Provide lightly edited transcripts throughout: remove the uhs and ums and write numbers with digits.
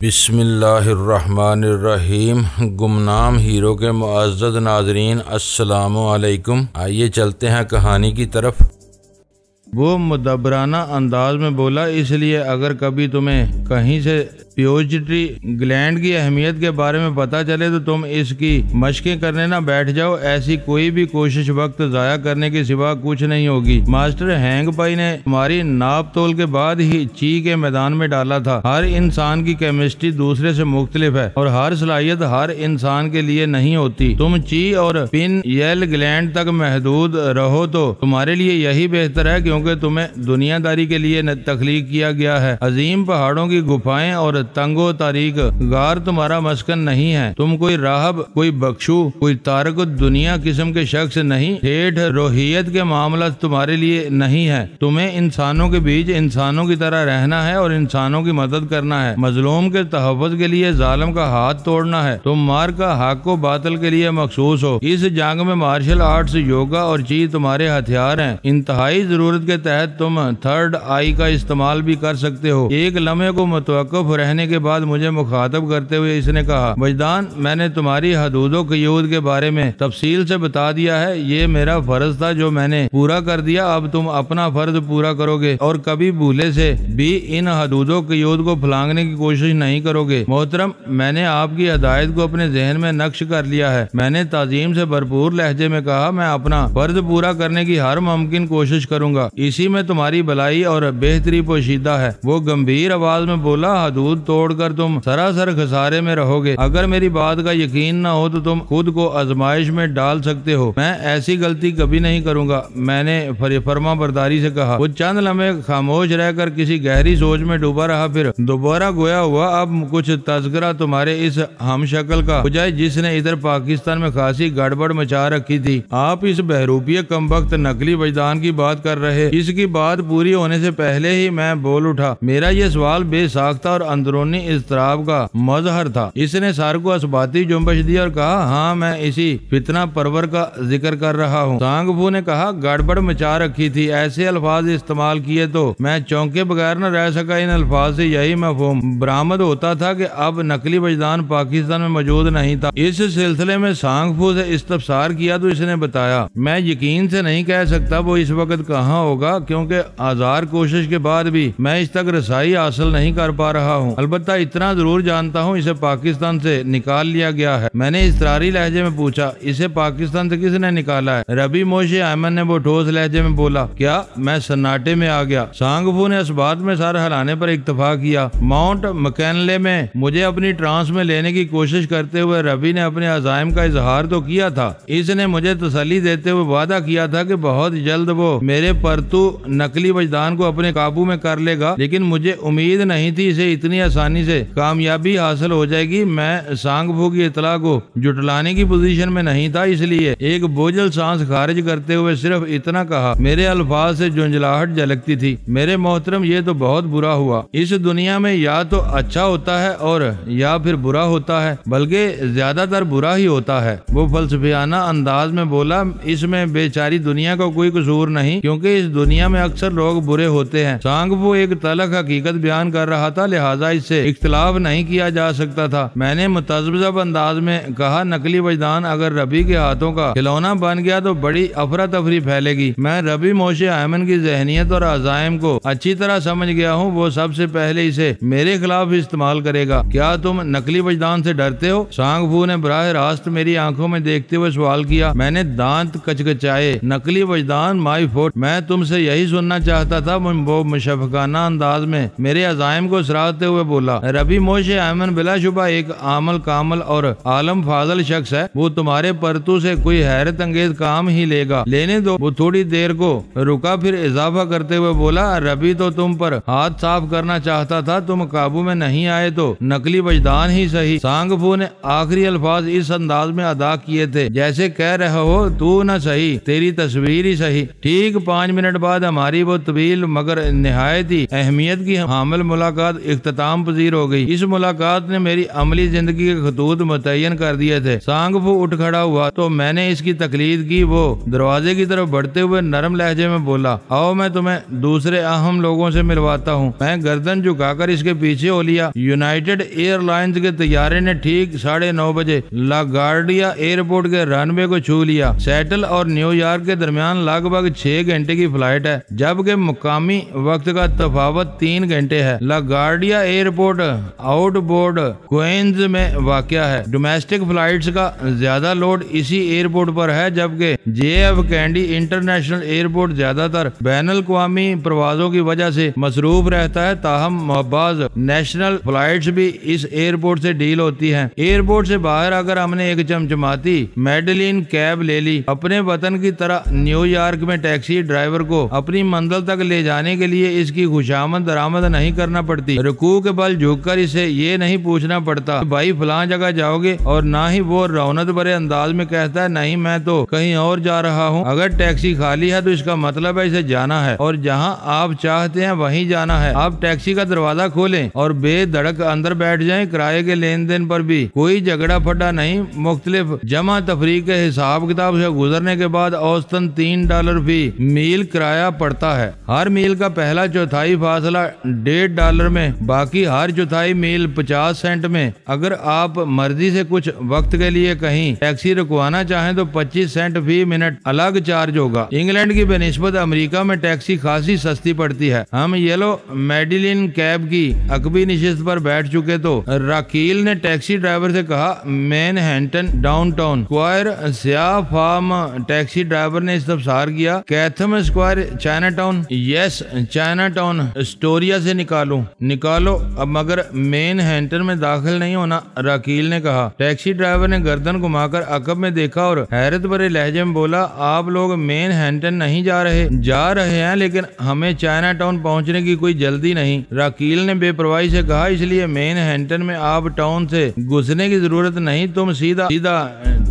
बिस्मिल्लाहिर्रहमानिर्रहीम। गुमनाम हीरो के मुअज़्ज़ज़ नाज़रीन, अस्सलामु अलैकुम। आइए चलते हैं कहानी की तरफ। वो मुदब्बराना अंदाज में बोला, इसलिए अगर कभी तुम्हें कहीं से पिट्यूटरी ग्लैंड की अहमियत के बारे में पता चले तो तुम इसकी मशकें करने ना बैठ जाओ। ऐसी कोई भी कोशिश वक्त जाया करने के सिवा कुछ नहीं होगी। मास्टर हैंग पाई ने तुम्हारी नाप तोल के बाद ही ची के मैदान में डाला था। हर इंसान की केमिस्ट्री दूसरे से मुख्तलिफ है और हर सलाहियत हर इंसान के लिए नहीं होती। तुम ची और पिन यल ग्लैंड तक महदूद रहो तो तुम्हारे लिए यही बेहतर है, क्योंकि तुम्हें दुनियादारी के लिए तख्लीक किया गया है। अजीम पहाड़ों की गुफाएं और तंगो तारीक गार तुम्हारा मस्कन नहीं है। तुम कोई राहब, कोई बख्शू, कोई तारक दुनिया किस्म के शख्स नहीं। ठेठ रोहियत के मामला तुम्हारे लिए नहीं है। तुम्हें इंसानों के बीच इंसानों की तरह रहना है और इंसानों की मदद करना है। मजलूम के तहफ़्फ़ुज़ के लिए जालिम का हाथ तोड़ना है। तुम मार का हक व बातिल के लिए मखसूस हो। इस जंग में मार्शल आर्ट्स, योगा और ची तुम्हारे हथियार हैं। इंतहाई जरूरत के तहत तुम थर्ड आई का इस्तेमाल भी कर सकते हो। एक लम्हे को मुतवक्किफ रहने के बाद मुझे मुखातब करते हुए इसने कहा, वजदान, मैंने तुम्हारी हदूदो क़यूद के बारे में तफसील से बता दिया है। ये मेरा फर्ज था जो मैंने पूरा कर दिया। अब तुम अपना फर्ज पूरा करोगे और कभी भूले से भी इन हदूदो क़यूद को फलांगने की कोशिश नहीं करोगे। मोहतरम, मैंने आपकी हदायत को अपने जहन में नक्श कर लिया है। मैंने ताजीम से भरपूर लहजे में कहा, मैं अपना फर्ज पूरा करने की हर मुमकिन कोशिश करूंगा। इसी में तुम्हारी भलाई और बेहतरी पोशीदा है। वो गंभीर आवाज में बोला, हदूद तोड़कर तुम सरासर खसारे में रहोगे। अगर मेरी बात का यकीन न हो तो तुम खुद को आजमाइश में डाल सकते हो। मैं ऐसी गलती कभी नहीं करूंगा, मैंने फर्मा बरदारी से कहा। वो चंद लम्हे खामोश रहकर किसी गहरी सोच में डूबा रहा, फिर दोबारा गोया हुआ, अब कुछ तज़किरा तुम्हारे इस हम शक्ल का हो जाए जिसने इधर पाकिस्तान में खासी गड़बड़ मचा रखी थी। आप इस बहरूपिये कमबख्त नकली वजदान की बात कर रहे। इसकी बात पूरी होने से पहले ही मैं बोल उठा। मेरा ये सवाल बेसाख्ता और अंदरूनी इज़्तिराब का मज़हर था। इसने सर को असबाती जुम्बश दी और कहा, हाँ, मैं इसी फितना परवर का जिक्र कर रहा हूँ। सांगफू ने कहा, गड़बड़ मचा रखी थी। ऐसे अल्फाज इस्तेमाल किए तो मैं चौंके बगैर न रह सका। इन अल्फाज से यही मफहूम बरामद होता था कि अब नकली वजदान पाकिस्तान में मौजूद नहीं था। इस सिलसिले में सांगफू से इस्तफसार किया तो इसने बताया, मैं यकीन से नहीं कह सकता वो इस वक्त कहाँ होगा, क्योंकि हजार कोशिश के बाद भी मैं इस तक रसाई हासिल नहीं कर पा रहा हूँ। अलबत्ता इतना जरूर जानता हूँ, इसे पाकिस्तान से निकाल लिया गया है। मैंने इसरारी लहजे में पूछा, इसे पाकिस्तान से किसने निकाला है? रबी मोशे अहमद ने वो ठोस लहजे में बोला। क्या? मैं सन्नाटे में आ गया। सांगफू ने इस बात में सर हिलाने पर इत्तफाक किया। माउंट मैकिनले में मुझे अपनी ट्रांस में लेने की कोशिश करते हुए रबी ने अपने अज़ाइम का इजहार तो किया था। इसने मुझे तसल्ली देते हुए वादा किया था कि बहुत जल्द वो मेरे परतू नकली वजदान को अपने काबू में कर लेगा, लेकिन मुझे उम्मीद नहीं थी इसे इतनी आसानी से कामयाबी हासिल हो जाएगी। मैं सांगफू की इतला को जुटलाने की पोजीशन में नहीं था, इसलिए एक बोझल सांस खारिज करते हुए सिर्फ इतना कहा। मेरे अल्फाज से झुंझलाहट झलकती थी। मेरे मोहतरम, ये तो बहुत बुरा हुआ। इस दुनिया में या तो अच्छा होता है और या फिर बुरा होता है, बल्कि ज्यादातर बुरा ही होता है। वो फलसफियाना अंदाज में बोला, इसमें बेचारी दुनिया का कोई कसूर नहीं, क्योंकि इस दुनिया में अक्सर लोग बुरे होते हैं। सांगफू एक तलख हकीकत बयान कर रहा था, लिहाजा इससे इख्तिलाफ नहीं किया जा सकता था। मैंने मुतज़ब्ज़ब अंदाज में कहा, नकली वजदान अगर रबी के हाथों का खिलौना बन गया तो बड़ी अफरा तफरी फैलेगी। मैं रबी मोशे अहमद की जहनियत और अज़ाइम को अच्छी तरह समझ गया हूँ। वो सबसे पहले इसे मेरे खिलाफ इस्तेमाल करेगा। क्या तुम नकली वजदान से डरते हो? सांगफू ने बराह रास्त मेरी आंखों में देखते हुए सवाल किया। मैंने दांत कचकचाए। नकली वजदान, माई फुट, मैं तुमसे यही सुनना चाहता था। वो मुशफ़क़ाना अंदाज में मेरे अज़ाइम को सराहते हुए बोला। रबी मोशे अहमद बिलाशुबा एक आमल कामल और आलम फाजल शख्स है। वो तुम्हारे परतू से कोई हैरत अंगेज काम ही लेगा। लेने दो। वो थोड़ी देर को रुका, फिर इजाफा करते हुए बोला, रबी तो तुम पर हाथ साफ करना चाहता था। तुम काबू में नहीं आए तो नकली वजदान ही सही। सांगफू ने आखिरी अल्फाज इस अंदाज में अदा किए थे जैसे कह रहे हो, तू न सही, तेरी तस्वीर ही सही। ठीक 5 मिनट मिनट बाद हमारी वो तवील मगर निहायत ही अहमियत की हामिल मुलाकात इख्तिताम पजीर हो गई। इस मुलाकात ने मेरी अमली जिंदगी के खतूत मुतय्यन कर दिए थे। सांगफू उठ खड़ा हुआ तो मैंने इसकी तकलीद की। वो दरवाजे की तरफ बढ़ते हुए नरम लहजे में बोला, आओ मैं तुम्हें दूसरे अहम लोगों से मिलवाता हूँ। मैं गर्दन झुकाकर इसके पीछे हो लिया। यूनाइटेड एयरलाइंस के तैयारे ने ठीक 9:30 बजे लागार्डिया एयरपोर्ट के रनवे को छू लिया। सेटल और न्यूयॉर्क के दरमियान लगभग 6 घंटे की फ्लाइट है, जबकि मुकामी वक्त का तफावत 3 घंटे है। लागार्डिया एयरपोर्ट आउटबोर्ड क्वींस में वाक़या है। डोमेस्टिक फ्लाइट्स का ज्यादा लोड इसी एयरपोर्ट पर है, जबकि JF कैंडी इंटरनेशनल एयरपोर्ट ज्यादातर बैनुल-अक़वामी प्रवाजों की वजह से मसरूफ रहता है। ताहम महबाज नेशनल फ्लाइट्स भी इस एयरपोर्ट से डील होती हैं। एयरपोर्ट से बाहर आकर हमने एक चमचमाती मेडलिन कैब ले ली। अपने वतन की तरह न्यूयॉर्क में टैक्सी ड्राइवर को अपनी मंजिल तक ले जाने के लिए इसकी खुशामद दरामद नहीं करना पड़ती। रुकू के बल झुककर इसे ये नहीं पूछना पड़ता भाई फलां जगह जाओगे, और ना ही वो रौनक भरे अंदाज में कहता है नहीं मैं तो कहीं और जा रहा हूँ। अगर टैक्सी खाली है तो इसका मतलब है इसे जाना है और जहाँ आप चाहते हैं वहीं जाना है। आप टैक्सी का दरवाजा खोलें और बेधड़क अंदर बैठ जाएं। किराए के लेन देन पर भी कोई झगड़ा फटा नहीं। मुख्तलिफ जमा तफरीक के हिसाब किताब से गुजरने के बाद औसतन $3 फी मील किराया पड़ता है। हर मील का पहला चौथाई फासला $1.5 में, बाकी हर चौथाई मील 50 सेंट में। अगर आप मर्जी से कुछ वक्त के लिए कहीं टैक्सी रुकवाना चाहें तो 25 सेंट फी मिनट अलग चार्ज होगा। इंग्लैंड की बेनिस्बत अमेरिका में टैक्सी खासी सस्ती पड़ती है। हम येलो मेडलिन कैब की अकबी निशिस्त पर बैठ चुके तो राकील ने टैक्सी ड्राइवर से कहा, मैनहट्टन डाउनटाउन स्क्वायर स्याह फार्म। टैक्सी ड्राइवर ने इस्तफसार किया, कैथम स्क्वायर चाइनाटाउन। यस चाइनाटाउन। एस्टोरिया से निकालो अब, मगर मैनहट्टन में दाखिल नहीं होना, राकील ने कहा। टैक्सी ड्राइवर ने गर्दन घुमाकर अकब में देखा और हैरत भरे लहजे में बोला, आप लोग मैनहट्टन नहीं जा रहे हैं, लेकिन हमें चाइनाटाउन पहुंचने की कोई जल्दी नहीं। राकील ने बेपरवाही से कहा, इसलिए मैनहट्टन में आप टाउन से घुसने की जरूरत नहीं, तुम सीधा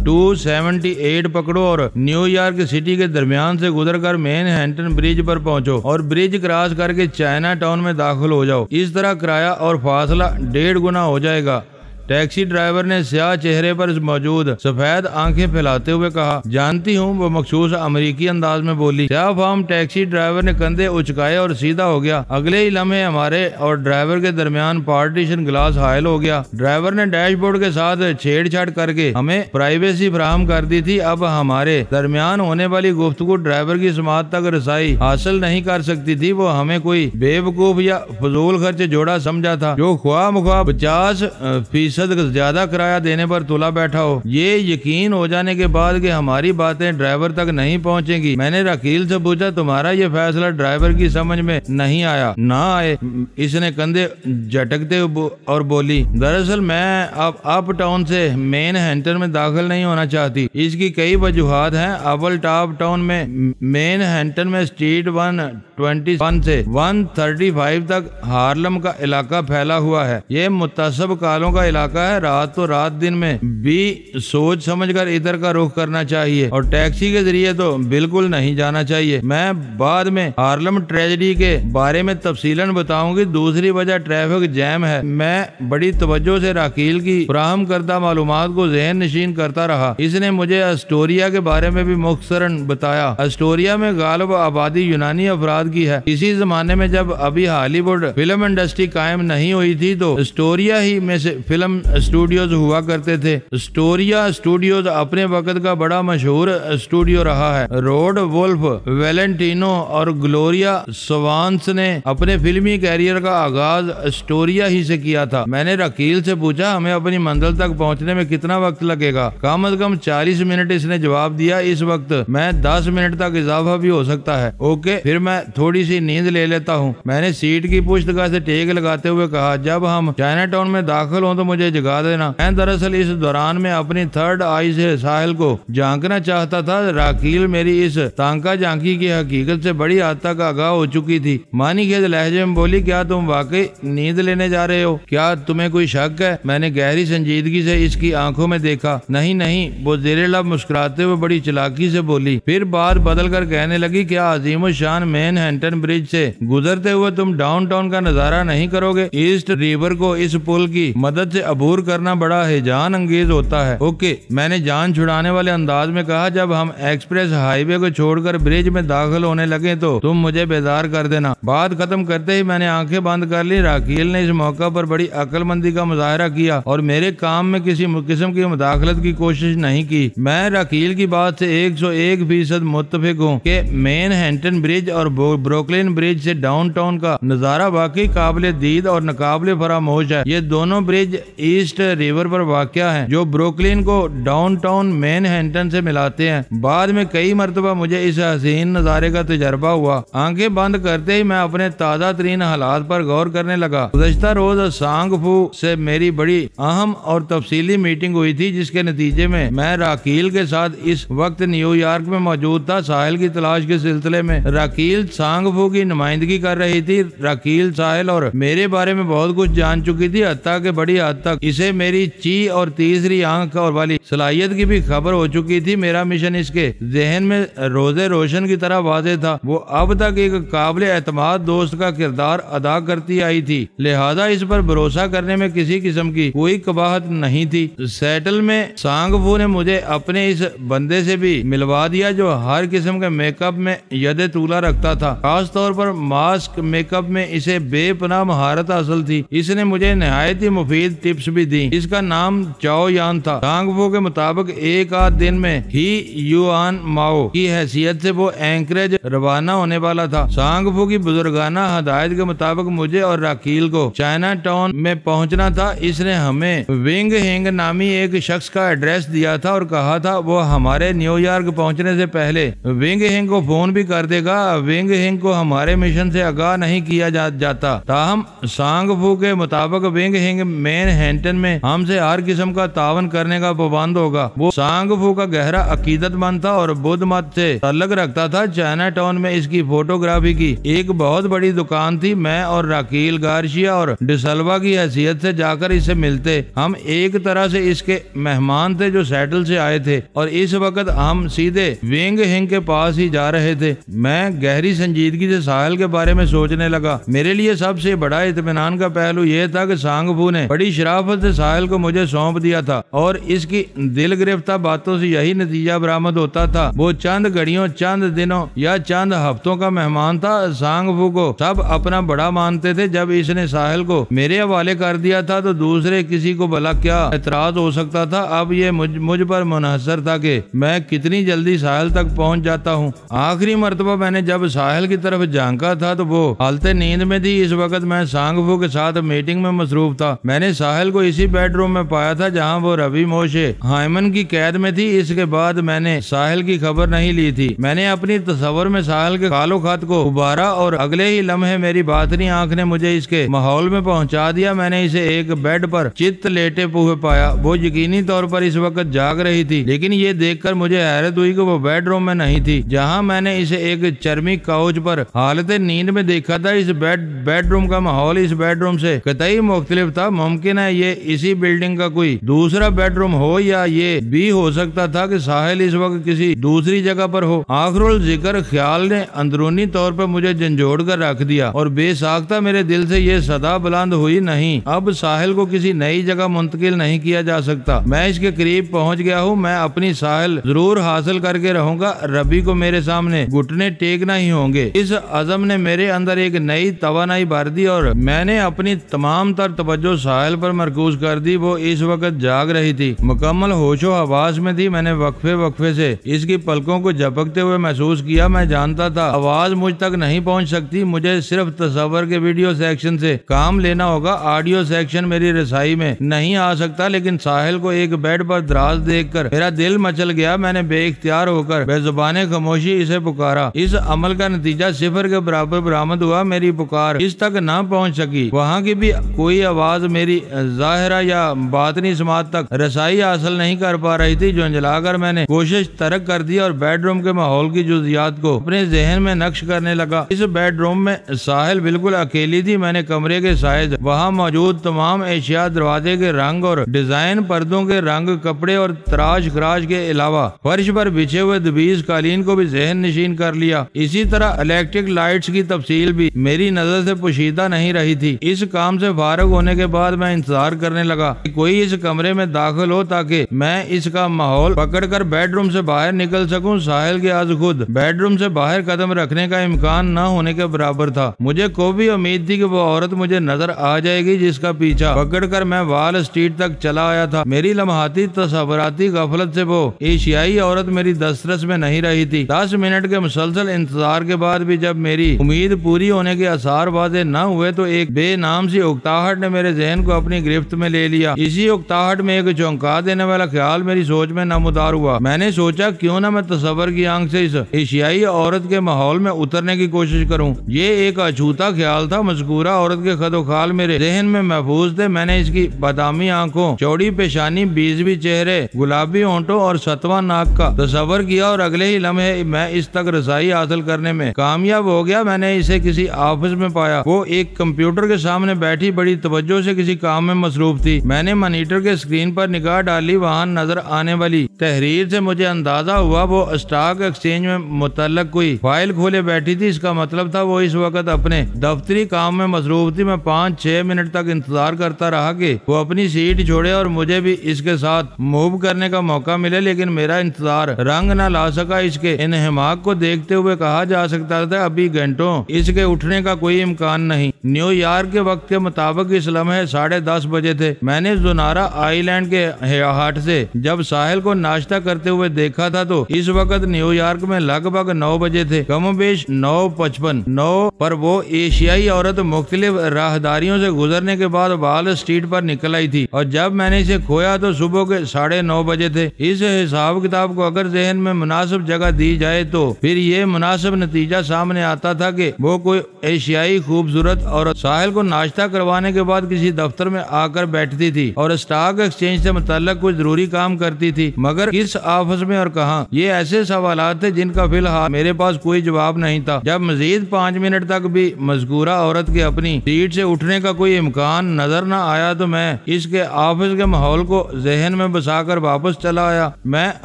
278 पकड़ो और न्यूयॉर्क सिटी के दरमियान से गुजरकर मैनहट्टन ब्रिज पर पहुंचो और ब्रिज क्रॉस करके चाइना टाउन में दाखिल हो जाओ। इस तरह किराया और फासला 1.5 गुना हो जाएगा। टैक्सी ड्राइवर ने स्याह चेहरे पर मौजूद सफेद आंखें फैलाते हुए कहा, जानती हूँ। वो मखसूस अमेरिकी अंदाज में बोली। स्याह फार्म टैक्सी ड्राइवर ने कंधे उचकाए और सीधा हो गया। अगले ही लम्हे हमारे और ड्राइवर के दरमियान पार्टीशन ग्लास हायल हो गया। ड्राइवर ने डैशबोर्ड के साथ छेड़छाड़ करके हमें प्राइवेसी फराहम कर दी थी। अब हमारे दरमियान होने वाली गुफ्तगू ड्राइवर की समात तक रसाई हासिल नहीं कर सकती थी। वो हमें कोई बेवकूफ या फजूल खर्च जोड़ा समझा था जो ख्वाह मुख्वाह 50% ज्यादा किराया देने पर तुला बैठा हो। ये यकीन हो जाने के बाद कि हमारी बातें ड्राइवर तक नहीं पहुंचेंगी, मैंने रकील से पूछा, तुम्हारा ये फैसला ड्राइवर की समझ में नहीं आया? ना आए, इसने कंधे झटकते और बोली, दरअसल मैं अब अप टाउन से मैनहट्टन में दाखिल नहीं होना चाहती। इसकी कई वजूहात हैं। अव्वल टॉप टाउन में मैनहट्टन में स्ट्रीट 121 से 135 तक हार्लम का इलाका फैला हुआ है। ये मुत्तसब कालों का इलाका है। रात तो रात दिन में भी सोच समझकर इधर का रुख करना चाहिए और टैक्सी के जरिए तो बिल्कुल नहीं जाना चाहिए। मैं बाद में हार्लम ट्रेजेडी के बारे में तफसीलन बताऊंगी। दूसरी वजह ट्रैफिक जैम है। मैं बड़ी तवज्जो से राकील की फराहम करदा मालूमात को ज़हन नशीन करता रहा। इसने मुझे एस्टोरिया के बारे में भी मुख्तसरन बताया। एस्टोरिया में गालिब आबादी यूनानी अफराद की है। इसी जमाने में जब अभी हॉलीवुड फिल्म इंडस्ट्री कायम नहीं हुई थी तो एस्टोरिया ही में से फिल्म स्टूडियोज हुआ करते थे। एस्टोरिया स्टूडियोज अपने वक्त का बड़ा मशहूर स्टूडियो रहा है। रोड वुल्फ, वेलेंटिनो और ग्लोरिया स्वान्स ने अपने फिल्मी कैरियर का आगाज एस्टोरिया ही से किया था। मैंने रकील से पूछा, हमें अपनी मंजिल तक पहुंचने में कितना वक्त लगेगा? कम से कम 40 मिनट, इसने जवाब दिया। इस वक्त मैं 10 मिनट तक इजाफा भी हो सकता है। ओके, फिर मैं थोड़ी सी नींद ले लेता हूँ। मैंने सीट की पुश्तगाह से टेक लगाते हुए कहा, जब हम चाइना टाउन में दाखिल हों तो मुझे मुझे जगा देना। मैं दरअसल इस दौरान में अपनी थर्ड आई से साहिल को झांकना चाहता था। राकील मेरी इस तांका झांकी की हकीकत से बड़ी हद तक आगाह हो चुकी थी। मानी खेद लहजे में बोली, क्या तुम वाकई नींद लेने जा रहे हो? क्या तुम्हें कोई शक है? मैंने गहरी संजीदगी से इसकी आंखों में देखा। नहीं नहीं, वो ज़ेरे लब मुस्कुराते हुए बड़ी चालाकी से बोली। फिर बात बदल कर कहने लगी, क्या अजीम शान मैनहट्टन ब्रिज से गुजरते हुए तुम डाउनटाउन का नजारा नहीं करोगे? ईस्ट रिवर को इस पुल की मदद से अबूर करना बड़ा हैजान अंगेज होता है। ओके, मैंने जान छुड़ाने वाले अंदाज में कहा। जब हम एक्सप्रेस हाईवे को छोड़कर ब्रिज में दाखिल होने लगे तो तुम मुझे बेदार कर देना। बात खत्म करते ही मैंने आंखें बंद कर ली। राकील ने इस मौका पर बड़ी अक्लमंदी का मुजाहरा किया और मेरे काम में किसी किस्म की मुदाखलत की कोशिश नहीं की। मैं राकील की बात से 101% मुत्तफिक हूँ कि मैनहट्टन ब्रिज और ब्रुकलिन ब्रिज से डाउनटाउन का नजारा वाकई काबिल दीद और नाकाबिल फरामोश है। ये दोनों ब्रिज ईस्ट रिवर पर वाक़या हैं जो ब्रुकलिन को डाउनटाउन मैनहट्टन से मिलाते हैं। बाद में कई मरतबा मुझे इस हसीन नजारे का तजर्बा हुआ। आंखें बंद करते ही मैं अपने ताज़ा तरीन हालात पर गौर करने लगा। गुज़श्ता रोज सांग फू से मेरी बड़ी अहम और तफसीली मीटिंग हुई थी, जिसके नतीजे में मैं राकील के साथ इस वक्त न्यूयॉर्क में मौजूद था। साहिल की तलाश के सिलसिले में राकील सांग फू की नुमाइंदगी कर रही थी। राकील साहिल और मेरे बारे में बहुत कुछ जान चुकी थी, हत्ता के बड़ी हद तक इसे मेरी ची और तीसरी आंख और वाली सलाहियत की भी खबर हो चुकी थी। मेरा मिशन इसके जहन में रोजे रोशन की तरह वाज़ेह था। वो अब तक एक काबिल एतमाद दोस्त का किरदार अदा करती आई थी, लिहाजा इस पर भरोसा करने में किसी किस्म की कोई कबाहत नहीं थी। सेटल में सांगफू ने मुझे अपने इस बंदे से भी मिलवा दिया जो हर किस्म के मेकअप में यदे तूला रखता था। खास तौर पर मास्क मेकअप में इसे बेपनाह महारत हासिल थी। इसने मुझे नहायत ही मुफीद टिप्स भी दी। इसका नाम चाओ यान था। सांगफू के मुताबिक एक आध दिन में ही युआन माओ की हैसियत से वो एंकरेज रवाना होने वाला था। सांगफू की बुजुर्गाना हदायत के मुताबिक मुझे और राकील को चाइना टाउन में पहुंचना था। इसने हमें विंग हिंग नामी एक शख्स का एड्रेस दिया था और कहा था वो हमारे न्यूयॉर्क पहुंचने से पहले विंग हिंग को फोन भी कर देगा। विंग हिंग को हमारे मिशन से आगाह नहीं किया जाता। ताहम सांगफू के मुताबिक विंग हिंग मैनहट्टन में हमसे हर किस्म का तावन करने का पाबंद होगा। वो सांगफू का गहरा अकीदतमंद था और बुद्ध मत से ताल्लुक रखता था। चाइना टाउन में इसकी फोटोग्राफी की एक बहुत बड़ी दुकान थी। मैं और राकील गार्शिया और डिसल्वा की हैसियत से जाकर इससे मिलते। हम एक तरह से इसके मेहमान थे जो सेटल से आए थे और इस वक्त हम सीधे विंग हिंग के पास ही जा रहे थे। मैं गहरी संजीदगी से साहिल के बारे में सोचने लगा। मेरे लिए सबसे बड़ा इत्मीनान का पहलू यह था कि सांगफू ने बड़ी शराफत से साहिल को मुझे सौंप दिया था और इसकी दिल गिरफ्तार बातों से यही नतीजा बरामद होता था। वो चंद घड़ियों, चंद दिनों या चंद हफ्तों का मेहमान था। सांगफू को सब अपना बड़ा मानते थे। जब इसने साहिल को मेरे हवाले कर दिया था तो दूसरे किसी को भला क्या एतराज हो सकता था। अब ये मुझ पर मुनहसर था कि मैं कितनी जल्दी साहिल तक पहुंच जाता हूँ। आखिरी मर्तबा मैंने जब साहिल की तरफ झांका था तो वो हालते नींद में थी। इस वक्त मैं सांगफू के साथ मीटिंग में मसरूफ था। मैंने साहिल को इसी बेडरूम में पाया था जहाँ वो रवि मोशे हायमन की कैद में थी। इसके बाद मैंने साहिल की खबर नहीं ली थी। मैंने अपनी तस्वर में साहिल के कालो खत को उबारा और अगले ही लम्हे मेरी बातनी आंख ने मुझे इसके माहौल में पहुंचा दिया। मैंने इसे एक बेड पर चित्त लेटे हुए पाया। वो यकीनी तौर पर इस वक्त जाग रही थी, लेकिन ये देखकर मुझे हैरत हुई कि वो बेडरूम में नहीं थी जहां मैंने इसे एक चर्मी काउच पर हालत नींद में देखा था। इस बेडरूम का माहौल इस बेडरूम से कतई मुख्तलिफ था। मुमकिन है ये इसी बिल्डिंग का कोई दूसरा बेडरूम हो या ये भी हो सकता था कि साहिल इस वक्त किसी दूसरी जगह पर हो। आखिरुल जिक्र ख्याल ने अंदरूनी तौर पर मुझे झंझोड़ कर रख दिया और बेसाख्ता मेरे दिल से ये सदा बुलंद हुई, नहीं, अब साहिल को किसी नई जगह मुंतकिल नहीं किया जा सकता। मैं इसके करीब पहुंच गया हूँ। मैं अपनी साहिल जरूर हासिल करके रहूंगा। रबी को मेरे सामने घुटने टेकना ही होंगे। इस अज़म ने मेरे अंदर एक नई तवानाई भर दी और मैंने अपनी तमाम तर तवज्जो साहिल पर मरकूज कर दी। वो इस वक्त जाग रही थी, मुकम्मल होशो हवास में थी। मैंने वक्फे से इसकी पलकों को झपकते हुए महसूस किया। मैं जानता था आवाज मुझ तक नहीं पहुंच सकती। मुझे सिर्फ तस्वर के वीडियो सेक्शन से काम लेना होगा। ऑडियो सेक्शन मेरी रसाई में नहीं आ सकता। लेकिन साहिल को एक बेड पर दराज देखकर मेरा दिल मचल गया। मैंने बेइख्तियार होकर बेजुबाने खामोशी इसे पुकारा। इस अमल का नतीजा सिफर के बराबर बरामद हुआ। मेरी पुकार इस तक न पहुंच सकी। वहाँ की भी कोई आवाज मेरी ज़ाहिरा या बातनी समात तक रसाई हासिल नहीं कर पा रही थी। झुंझलाकर मैंने कोशिश तर्क कर दी और बेडरूम के माहौल की जुज़ियात को अपने जहन में नक्श करने लगा। इस बेडरूम में साहिल बिल्कुल अकेली थी। मैंने कमरे के साइज, वहाँ मौजूद तमाम एशिया, दरवाजे के रंग और डिजाइन, पर्दों के रंग, कपड़े और तराश खराश के अलावा फर्श पर बिछे हुए दबीज कालीन को भी जहन नशीन कर लिया। इसी तरह इलेक्ट्रिक लाइट्स की तफसील भी मेरी नजर से पोशीदा नहीं रही थी। इस काम से फारग होने के बाद मैं इंतजार करने लगा कि कोई इस कमरे में दाखिल हो ताकि मैं इसका माहौल पकड़कर बेडरूम से बाहर निकल सकूं। साहिल के आज खुद बेडरूम से बाहर कदम रखने का इम्कान न होने के बराबर था। मुझे को भी उम्मीद थी कि वो औरत मुझे नजर आ जाएगी जिसका पीछा पकड़कर मैं वाल स्ट्रीट तक चला आया था। मेरी लम्हाती तसव्वुराती गफलत से वो एशियाई औरत मेरी दस्तरस में नहीं रही थी। 10 मिनट के मुसलसल इंतजार के बाद भी जब मेरी उम्मीद पूरी होने के आसार वाज़ेह न हुए तो एक बेनाम सी उकताहट ने मेरे जहन को अपनी गिरफ्त में ले लिया। इसी उकताहट में एक चौंका देने वाला ख्याल मेरी सोच में नमूदार हुआ। मैंने सोचा क्यों न मैं तसव्वुर की आंख से इस एशियाई औरत के माहौल में उतरने की कोशिश करूं। ये एक अछूता ख्याल था। मज़कूरा औरत के खदोखाल मेरे जहन में महफूज थे। मैंने इसकी बादामी आंखों, चौड़ी पेशानी, बीजवी चेहरे, गुलाबी होंठों और सतवा नाक का तस्वर किया और अगले ही लम्हे मैं इस तक रसाई हासिल करने में कामयाब हो गया। मैंने इसे किसी ऑफिस में पाया। वो एक कंप्यूटर के सामने बैठी बड़ी तवज्जो से किसी काम में मसरूफ थी। मैंने मॉनिटर के स्क्रीन पर निगाह डाली। वहाँ नजर आने वाली तहरीर से मुझे अंदाजा हुआ वो स्टॉक एक्सचेंज में मुतल्लक कोई फाइल खोले बैठी थी। इसका मतलब था वो इस वक्त अपने दफ्तरी काम में मसरूफ थी। मैं 5-6 मिनट तक इंतजार करता रहा कि वो अपनी सीट छोड़े और मुझे भी इसके साथ मूव करने का मौका मिले, लेकिन मेरा इंतजार रंग न ला सका। इसके इन्हिमाक को देखते हुए कहा जा सकता था अभी घंटों इसके उठने का कोई इम्कान नहीं। न्यूयॉर्क के वक्त के मुताबिक इस लम्हे 10:30 बजे थे। मैंने जुनारा आइलैंड के हाट से जब साहिल को नाश्ता करते हुए देखा था तो इस वक्त न्यूयॉर्क में लगभग 9 बजे थे, कमोबेश 9:55 पर वो एशियाई औरत मुख्तलिफ राहदारियों से गुजरने के बाद वाल स्ट्रीट पर निकल आई थी और जब मैंने इसे खोया तो सुबह के 9:30 बजे थे। इस हिसाब किताब को अगर जहन में मुनासिब जगह दी जाए तो फिर ये मुनासिब नतीजा सामने आता था कि वो कोई एशियाई खूबसूरत औरत साहिल को नाश्ता करवाने के बाद किसी दफ्तर में आकर बैठती थी और स्टॉक एक्सचेंज से मुतल्लक कुछ जरूरी काम करती थी। मगर किस ऑफिस में और कहां, ये ऐसे सवालात थे जिनका फिलहाल मेरे पास कोई जवाब नहीं था। जब मजीद 5 मिनट तक भी मज़कूरा औरत के अपनी सीट से उठने का कोई इम्कान नजर न आया तो मैं इसके ऑफिस के माहौल को जहन में बसाकर वापस चला आया। मैं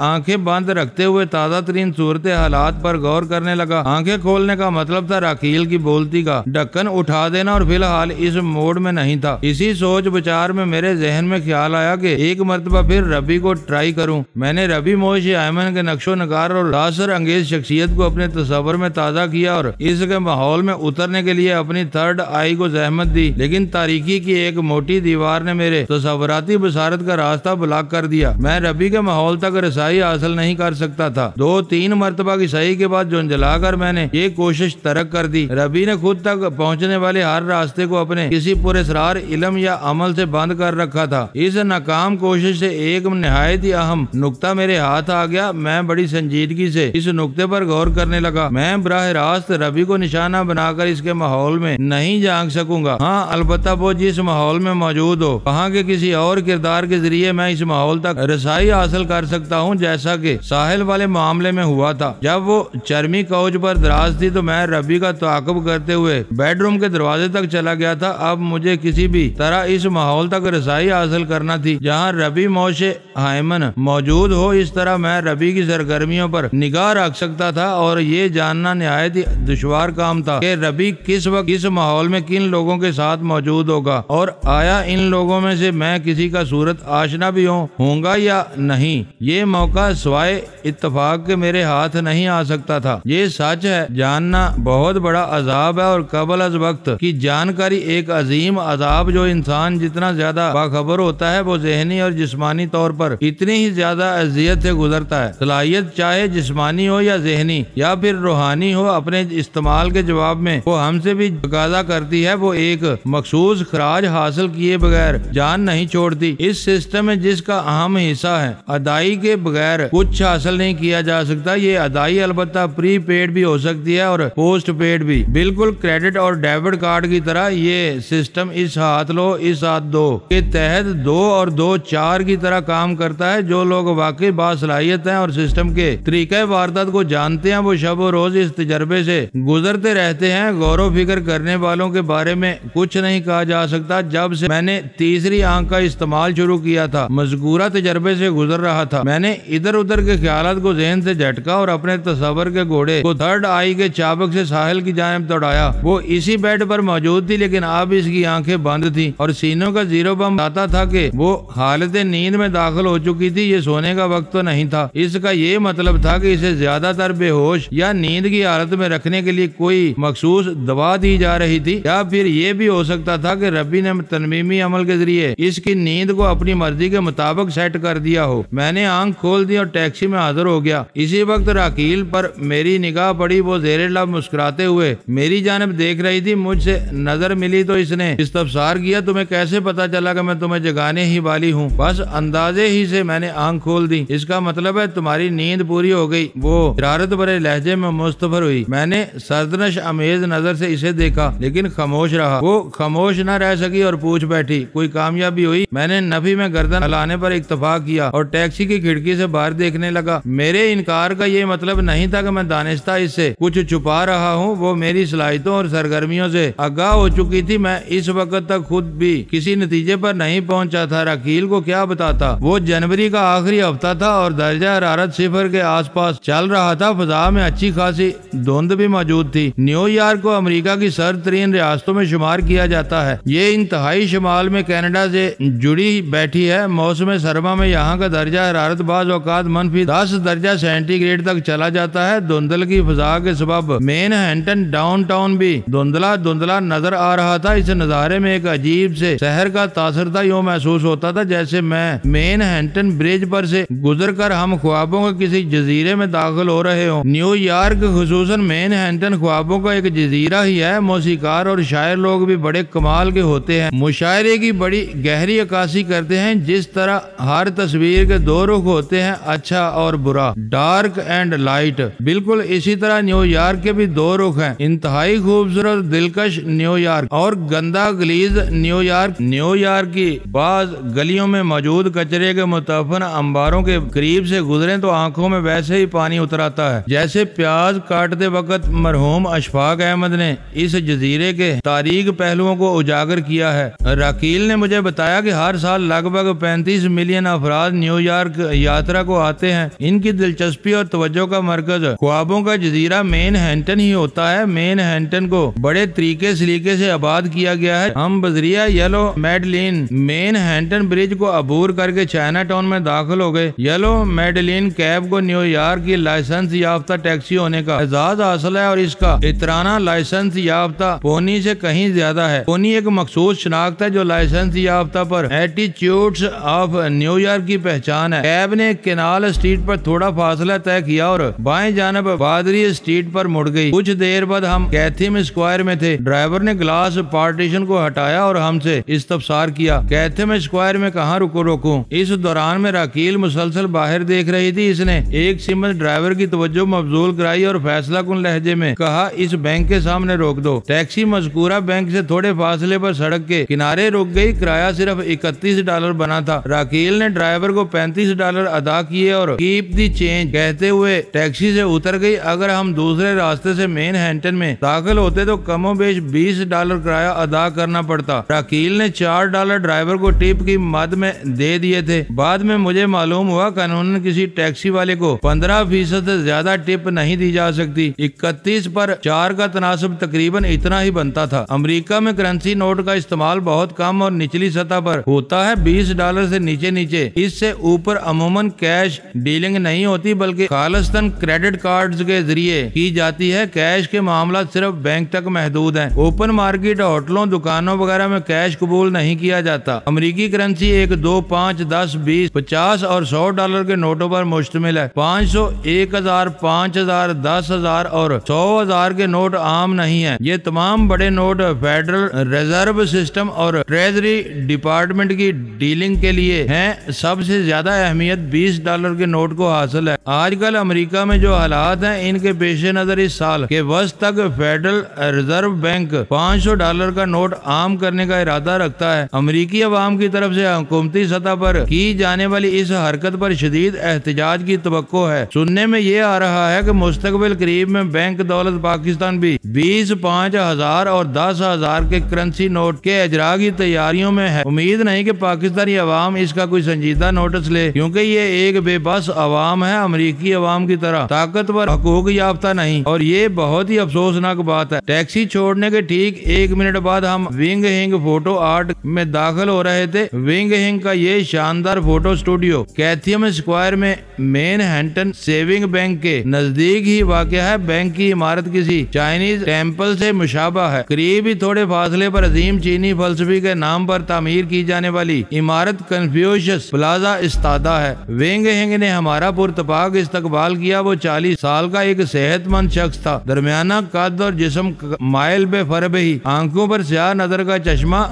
आंखें बंद रखते हुए ताज़ा तरीन सूरत हालात पर गौर करने लगा। आंखें खोलने का मतलब था राकील की बोलती का ढक्कन उठा देना और फिलहाल इस मोड में नहीं था। इसी सोच विचार में मेरे जहन में ख्याल आया कि एक मरतबा फिर रबी को ट्राई करूं। मैंने रबी मोशी आयमन के नक्शो नगार और तासर अंगेज शख्सियत को अपने तस्वर में ताज़ा किया और इसके माहौल में उतरने के लिए अपनी थर्ड आई को जहमत दी, लेकिन तारीकी की एक मोटी दीवार ने मेरे तस्वुराती बसारत का रास्ता ब्लॉक कर दिया। मैं रबी के माहौल तक रसाई हासिल नहीं कर सकता था। 2-3 मरतबा की सही के बाद झुंझलाकर मैंने ये कोशिश तर्क कर दी। रबी ने खुद तक पहुंचने वाले हर रास्ते को अपने किसी पुरस्रार इल्म या अमल से बंद कर रखा था। इस नाकाम कोशिश से एक निहायत ही अहम नुक्ता मेरे हाथ आ गया। मैं बड़ी संजीदगी से इस नुक्ते पर गौर करने लगा। मैं बराह रास्त रबी को निशाना बनाकर इसके माहौल में नहीं झांक सकूंगा। हाँ, अलबत्ता वो जिस माहौल में मौजूद हो वहाँ के किसी और किरदार के जरिए मैं इस माहौल तक रसाई हासिल कर सकता हूँ, जैसा कि साहिल वाले मामले में हुआ था। जब वो चरमी काउच पर दराज थी तो मैं रबी का ताक़ुब करते हुए बेडरूम के दरवाजे तक चला गया था। अब मुझे किसी भी तरह इस माहौल तक रसाई हासिल करना थी जहाँ रबी मोशे हायमन मौजूद हो। इस तरह मैं रबी की सरगर्मियों पर निगाह रख सकता था और ये जानना निहायत ही दुश्वार काम था कि रबी किस वक्त किस माहौल में किन लोगों के साथ मौजूद होगा और आया इन लोगों में से मैं किसी का सूरत आशना भी होऊंगा या नहीं। ये मौका स्वाय इत्तफाक के मेरे हाथ नहीं आ सकता था। ये सच है, जानना बहुत बड़ा अजाब है और कबल अज वक्त की जानकारी एक अजीम अजाब जो इंसान जितना ज्यादा बाखबर होता है वो जहनी और जिस्मानी तौर पर इतनी ही ज्यादा अजियत से गुजरता है। सलाहियत चाहे जिस्मानी हो या जहनी या फिर रूहानी हो, अपने इस्तेमाल के जवाब में वो हमसे भी तकाज़ा करती है। वो एक मखसूस खराज हासिल किए बगैर जान नहीं छोड़ती। इस सिस्टम में जिसका अहम हिस्सा है अदाई के बगैर कुछ हासिल नहीं किया जा सकता। ये अदाई अलबत्ता प्री पेड भी हो सकती है और पोस्ट पेड भी। बिल्कुल क्रेडिट और डेबिट कार्ड कार्ड की तरह ये सिस्टम इस हाथ लो इस हाथ दो के तहत 2 और 2 4 की तरह काम करता है। जो लोग वाकई बासलाहियत हैं और सिस्टम के तरीके वारदात को जानते हैं वो शब रोज इस तजर्बे से गुजरते रहते हैं। गौर फिक्र करने वालों के बारे में कुछ नहीं कहा जा सकता। जब से मैंने तीसरी आंख का इस्तेमाल शुरू किया था, मज़कूरा तजर्बे से गुजर रहा था, मैंने इधर उधर के ख्यालात को ज़हन से झटका और अपने तस्वर के घोड़े को थर्ड आई के चाबक से साहिल की जानिब दौड़ाया। वो इसी बेड पर मौजूद थी, लेकिन अब इसकी आंखें बंद थी और सीनों का जीरो बम आता था कि वो हालत नींद में दाखिल हो चुकी थी। ये सोने का वक्त तो नहीं था। इसका ये मतलब था कि इसे ज्यादातर बेहोश या नींद की हालत में रखने के लिए कोई मखसूस दवा दी जा रही थी, या फिर ये भी हो सकता था कि रब्बी ने तनमीमी अमल के जरिए इसकी नींद को अपनी मर्जी के मुताबिक सेट कर दिया हो। मैंने आंख खोल दी और टैक्सी में हाजिर हो गया। इसी वक्त राकील पर मेरी निगाह पड़ी। वो ज़ेरे लब मुस्कुराते हुए मेरी जानिब देख रही थी। मुझसे नजर मिली तो इसने इस्तफसार किया, तुम्हें कैसे पता चला कि मैं तुम्हें जगाने ही वाली हूँ? बस अंदाजे ही से मैंने आंख खोल दी। इसका मतलब है तुम्हारी नींद पूरी हो गई। वो शरारत भरे लहजे में मुस्तफर हुई। मैंने सरदनश अमेज नजर से इसे देखा, लेकिन खामोश रहा। वो खामोश न रह सकी और पूछ बैठी, कोई कामयाबी हुई? मैंने नफी में गर्दन हिलाने पर इत्तफाक किया और टैक्सी की खिड़की से बाहर देखने लगा। मेरे इनकार का ये मतलब नहीं था कि मैं दानिस्ता इससे कुछ छुपा रहा हूँ। वो मेरी सलाहियतों और सरगर्मियों से आगाह हो चुकी थी। मैं इस वक्त तक खुद भी किसी नतीजे पर नहीं पहुंचा था। राकील को क्या बताता? वो जनवरी का आखिरी हफ्ता था और दर्जा हरारत 0 के आसपास चल रहा था। फिजा में अच्छी खासी धुंध भी मौजूद थी। न्यूयॉर्क को अमेरिका की सर्द तरीन रियासतों में शुमार किया जाता है। ये इंतहाई शुमाल में कनाडा से जुड़ी बैठी है। मौसम सरमा में यहाँ का दर्जा हरारत बाज़ औक़ात -10 दर्जा सेंटीग्रेड तक चला जाता है। धुंधल की फिजा के सबब मैनहट्टन डाउनटाउन भी धुंधला धुंधला नजर आ रहा था। इस नज़ारे में एक अजीब से शहर का तासर था। यूँ महसूस होता था जैसे मैं मैनहट्टन ब्रिज पर से गुजर कर हम ख्वाबों के किसी जजीरे में दाखिल हो रहे हों। न्यूयॉर्क खुसूसन मैनहट्टन ख्वाबों का एक जजीरा ही है। मौसीकार और शायर लोग भी बड़े कमाल के होते हैं। मुशायरे की बड़ी गहरी अक्कासी करते हैं। जिस तरह हर तस्वीर के 2 रुख होते हैं, अच्छा और बुरा, डार्क एंड लाइट, बिल्कुल इसी तरह न्यूयॉर्क के भी 2 रुख हैं। इंतहाई खूबसूरत दिलकश न्यूयॉर्क और गंदा गलीज न्यूयॉर्क। न्यूयॉर्क की बाज गलियों में मौजूद कचरे के मुतफन अंबारों के करीब से गुजरे तो आंखों में वैसे ही पानी उतर आता है जैसे प्याज काटते वक्त मरहूम अशफाक अहमद ने इस जजीरे के तारीख पहलुओं को उजागर किया है। राकील ने मुझे बताया कि हर साल लगभग 35 मिलियन अफराद न्यूयॉर्क यात्रा को आते हैं। इनकी दिलचस्पी और तवज्जो का मरकज ख्वाबों का जजीरा मैनहट्टन ही होता है। मैनहट्टन को बड़े तरीके सलीके से आबाद किया गया है। हम बजरिया येलो मेडलिन मैनहट्टन ब्रिज को अबूर करके चाइना टाउन में दाखिल हो गए। येलो मेडलिन कैब को न्यूयॉर्क की लाइसेंस याफ्ता टैक्सी होने का एजाज हासिल है और इसका इतराना लाइसेंस याफ्ता पोनी से कहीं ज्यादा है। पोनी एक मखसूस शनाख्त है जो लाइसेंस याफ्ता पर एटीट्यूड्स ऑफ न्यूयॉर्क की पहचान है। कैब ने केनाल स्ट्रीट पर थोड़ा फासला तय किया और बाएं जानब बादरी स्ट्रीट पर मुड़ गई। कुछ देर बाद हम कैथम स्क्वायर में थे। ड्राइवर ने ग्लास पार्टीशन को हटाया और हमसे इस्तफसार किया, कैथम स्क्वायर में कहाँ रोकूं? इस दौरान में राकील मुसलसल बाहर देख रही थी। इसने एक सिमत ड्राइवर की तवज्जो मबजूल कराई और फैसला कुन लहजे में कहा, इस बैंक के सामने रोक दो। टैक्सी मज़कूरा बैंक से थोड़े फासले पर सड़क के किनारे रुक गई। किराया सिर्फ $31 बना था। राकील ने ड्राइवर को $35 अदा किए और कीप दी चेंज कहते हुए टैक्सी से उतर गई। अगर हम दूसरे रास्ते से मैनहट्टन में दाखिल होते तो कमोबेश $20 किराया अदा करना पड़ता। राकील ने $4 ड्राइवर को टिप की मद में दे दिए थे। बाद में मुझे मालूम हुआ कानूनन किसी टैक्सी वाले को 15% से ज्यादा टिप नहीं दी जा सकती। 31 पर 4 का तनासब तकरीबन इतना ही बनता था। अमेरिका में करेंसी नोट का इस्तेमाल बहुत कम और निचली सतह पर होता है, $20 से नीचे नीचे। इससे ऊपर अमूमन कैश डीलिंग नहीं होती बल्कि खालिस्तन क्रेडिट कार्ड्स के जरिए की जाती है। कैश के मामला सिर्फ बैंक तक महदूद हैं। ओपन मार्केट, होटलों, दुकानों वगैरह में कैश कबूल नहीं किया जाता। अमेरिकी करेंसी 1, 2, 5, 10, 20, 50 और $100 के नोटों पर मुश्तमिल है। 500, 1000, 5000, 10,000 और 100,000 के नोट आम नहीं है। ये तमाम बड़े नोट फेडरल रिजर्व सिस्टम और ट्रेजरी डिपार्टमेंट की डीलिंग के लिए हैं। सबसे ज्यादा अहमियत $20 के नोट को हासिल है। आजकल अमेरिका में जो हालात हैं, इनके पेश नजर इस साल के वस्त तक फेडरल रिजर्व बैंक बैंक $500 का नोट आम करने का इरादा रखता है। अमेरिकी अवाम की तरफ से हुकूमती सतह पर की जाने वाली इस हरकत पर शदीद एहतजाज की तवक्को है। सुनने में ये आ रहा है कि मुस्तकबिल करीब में बैंक दौलत पाकिस्तान भी 20, 5,000 और 10,000 के करेंसी नोट के इजरा की तैयारियों में है। उम्मीद नहीं कि पाकिस्तानी अवाम इसका कोई संजीदा नोटिस ले, क्योंकि ये एक बेबस अवाम है, अमेरिकी अवाम की तरह ताकतवर, हकूक याफ्ता नहीं। और ये बहुत ही अफसोसनाक बात है। टैक्सी छोड़ने के ठीक 1 मिनट बाद हम विंग हिंग फोटो आर्ट में दाखिल हो रहे थे। विंग हिंग का ये शानदार फोटो स्टूडियो कैथियम स्क्वायर में मैनहट्टन सेविंग बैंक के नजदीक ही वाक़या है। बैंक की इमारत किसी चाइनीज टेम्पल से मुशाबा है। करीब ही थोड़े फासले पर अजीम चीनी फलसफी के नाम पर तामीर की जाने वाली इमारत कन्फ्यूशियस प्लाजा इस्तादा है। विंग हिंग ने हमारा पुरतपाक इस्तकबाल किया। वो 40 साल का एक सेहतमंद शख्स था, दरमियाना कद और जिस्म माइल बे फरब ही, आंखों पर स्याह नजर का चश्मा।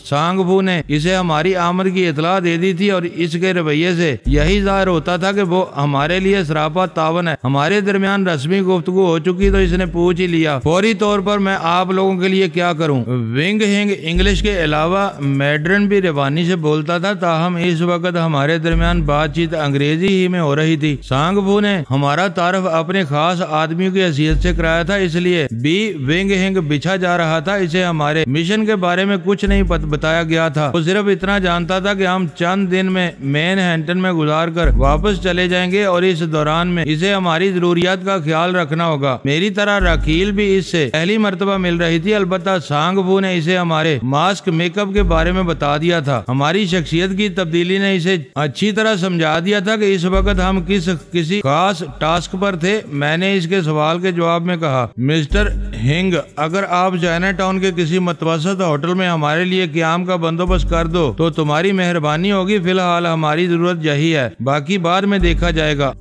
सांगफू ने इसे हमारी आमद की इतला दे दी थी और इसके रवैये से यही जाहिर होता था कि वो हमारे लिए सरापा तावन है। हमारे दरमियान रस्मी गुफ्तगू हो चुकी तो इसने पूछ ही लिया। फौरी तौर पर मैं आप लोगों के लिए क्या करूं। विंग हिंग इंग्लिश के अलावा मैड्रन भी रवानी से बोलता था, ताहम इस वक्त हमारे दरमियान बातचीत अंग्रेजी ही में हो रही थी। सांगफू ने हमारा तारफ अपने खास आदमी की हैसियत से कराया था, इसलिए भी विंग हिंग बिछा जा रहा था। इसे हमारे मिशन के बारे में कुछ नहीं बताया गया था। वो सिर्फ इतना जानता था कि हम चंद दिन में मैनहट्टन में गुजार कर वापस चले जाएंगे और इस दौरान में इसे हमारी जरूरियात का ख्याल रखना होगा। मेरी तरह रकील भी इससे पहली मर्तबा मिल रही थी। अलबत्ता सांगफू ने इसे हमारे मास्क मेकअप के बारे में बता दिया था। हमारी शख्सियत की तब्दीली ने इसे अच्छी तरह समझा दिया था कि इस वक्त हम किसी खास टास्क पर थे। मैंने इसके सवाल के जवाब में कहा, मिस्टर हिंग, अगर आप चाइना टाउन के किसी मतवसत होटल में हमारे लिए क्याम का बंदोबस्त कर दो तो तुम्हारी मेहरबानी होगी। फिलहाल हमारी जरूरत यही है, बाकी बाद में देखा जाएगा।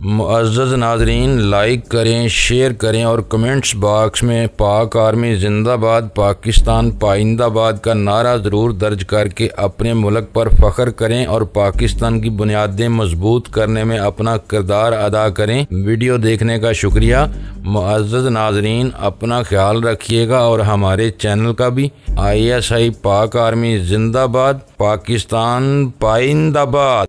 मुअज़्ज़ज़ नाज़रीन, लाइक करें, शेयर करें और कमेंट्स बॉक्स में पाक आर्मी जिंदाबाद, पाकिस्तान पाइंदाबाद का नारा ज़रूर दर्ज करके अपने मुल्क पर फ़ख्र करें और पाकिस्तान की बुनियादें मजबूत करने में अपना किरदार अदा करें। वीडियो देखने का शुक्रिया। मुअज़्ज़ज़ नाज़रीन, अपना ख्याल रखिएगा और हमारे चैनल का भी। ISI पाक आर्मी जिंदाबाद, पाकिस्तान पाइंदाबाद।